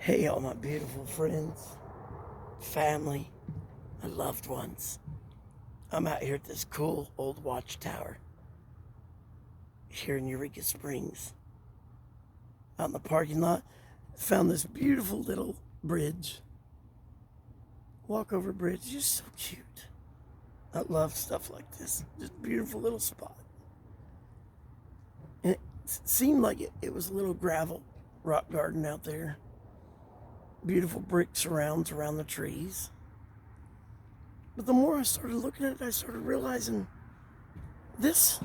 Hey, all my beautiful friends, family, my loved ones. I'm out here at this cool old watchtower here in Eureka Springs. Out in the parking lot, found this beautiful little bridge. Walkover bridge, just so cute. I love stuff like this. Just beautiful little spot. And it seemed like it was a little gravel rock garden out there. Beautiful brick surrounds around the trees. But the more I started looking at it, I started realizing this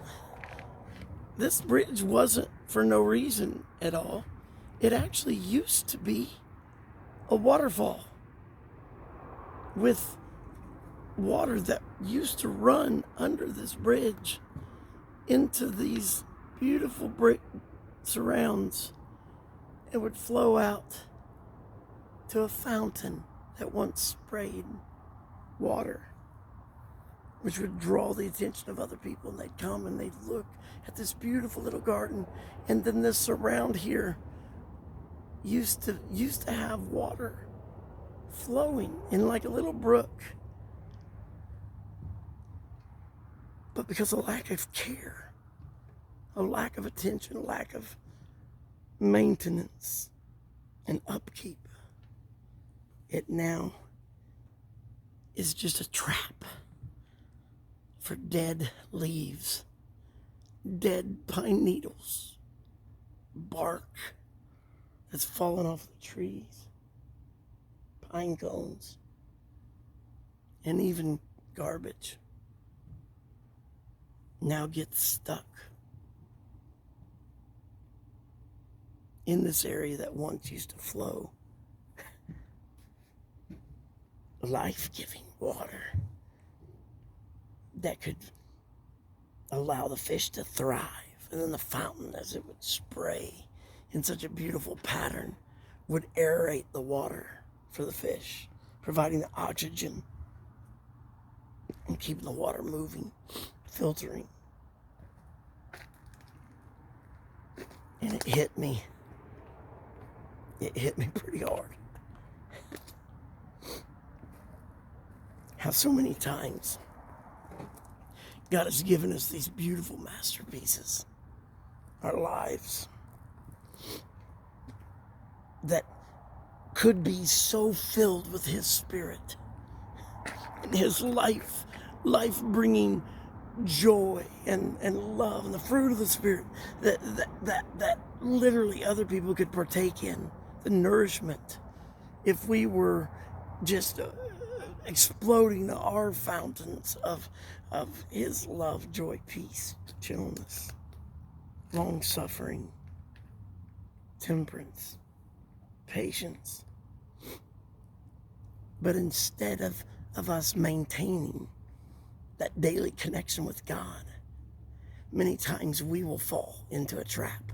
bridge wasn't for no reason at all. It actually used to be a waterfall with water that used to run under this bridge into these beautiful brick surrounds. It would flow out to a fountain that once sprayed water, which would draw the attention of other people, and they'd come and they'd look at this beautiful little garden. And then this surround here used to have water flowing in like a little brook, but because of lack of care, a lack of attention, a lack of maintenance and upkeep, it now is just a trap for dead leaves, dead pine needles, bark that's fallen off the trees, pine cones, and even garbage now gets stuck in this area that once used to flow life-giving water that could allow the fish to thrive. And then the fountain, as it would spray in such a beautiful pattern, would aerate the water for the fish, providing the oxygen and keeping the water moving, filtering. And it hit me. It hit me pretty hard. How so many times God has given us these beautiful masterpieces, our lives, that could be so filled with His Spirit and His life-bringing joy and love and the fruit of the Spirit that literally other people could partake in, the nourishment, if we were just exploding our fountains of His love, joy, peace, gentleness, long-suffering, temperance, patience. But instead of us maintaining that daily connection with God, many times we will fall into a trap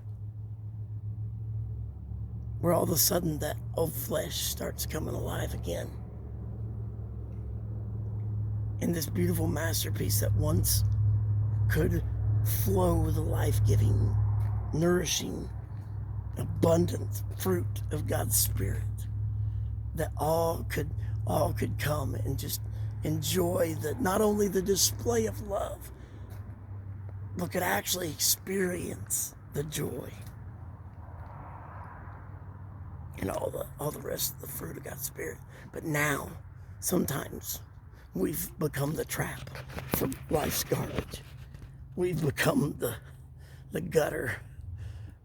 where all of a sudden that old flesh starts coming alive again. And this beautiful masterpiece that once could flow the life-giving, nourishing, abundant fruit of God's Spirit, that all could come and just enjoy not only the display of love, but could actually experience the joy and all the rest of the fruit of God's Spirit. But now, sometimes we've become the trap for life's garbage. We've become the gutter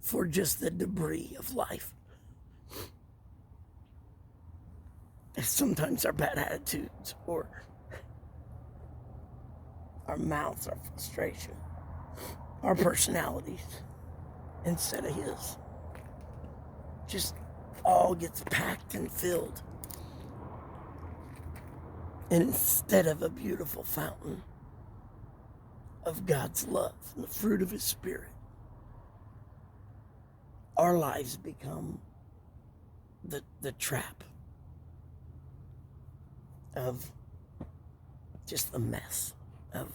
for just the debris of life. And sometimes our bad attitudes or our mouths, our frustration, our personalities, instead of His, just all gets packed and filled. And instead of a beautiful fountain of God's love and the fruit of His Spirit, our lives become the trap of just the mess of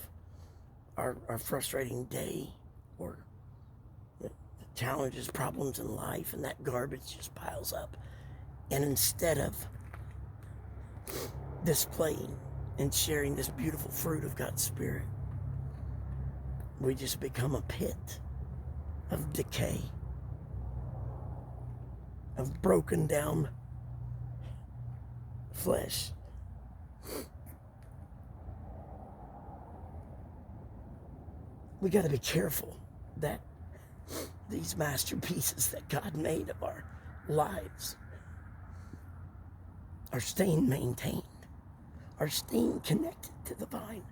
our frustrating day, or the challenges, problems in life, and that garbage just piles up. And instead of displaying and sharing this beautiful fruit of God's Spirit, we just become a pit of decay, of broken down flesh. We got to be careful that these masterpieces that God made of our lives are staying maintained, are staying connected to the vine.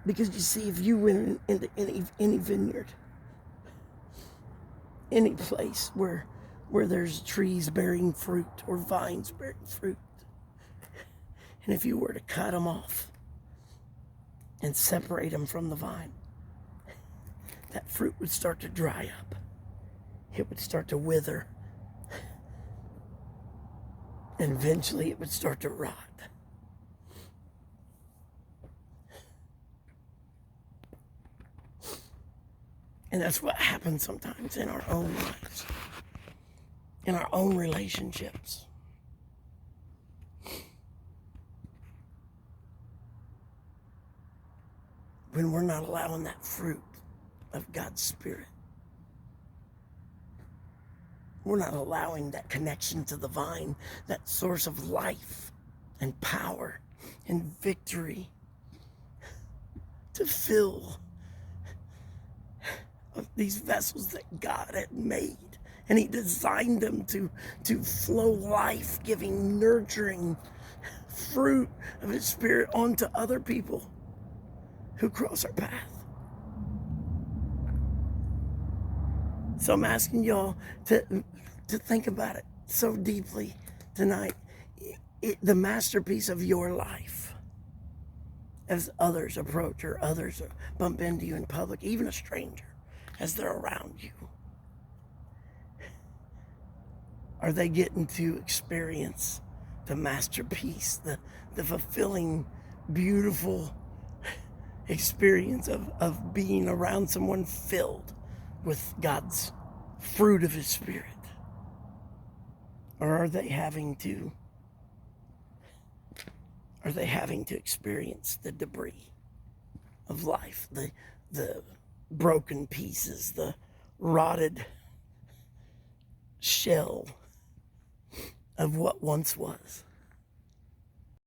Because you see, if you went into any vineyard, any place where there's trees bearing fruit or vines bearing fruit, and if you were to cut them off and separate them from the vine, that fruit would start to dry up. It would start to wither. And eventually it would start to rot. And that's what happens sometimes in our own lives, in our own relationships. When we're not allowing that fruit of God's Spirit, we're not allowing that connection to the vine, that source of life and power and victory, to fill these vessels that God had made. And He designed them to flow life-giving, nurturing fruit of His Spirit onto other people who cross our path. So I'm asking y'all to think about it so deeply tonight. The masterpiece of your life, as others approach or others bump into you in public, even a stranger, as they're around you, are they getting to experience the masterpiece, the fulfilling, beautiful experience of being around someone filled with God's fruit of His Spirit? Or are they having to experience the debris of life, the broken pieces, the rotted shell of what once was?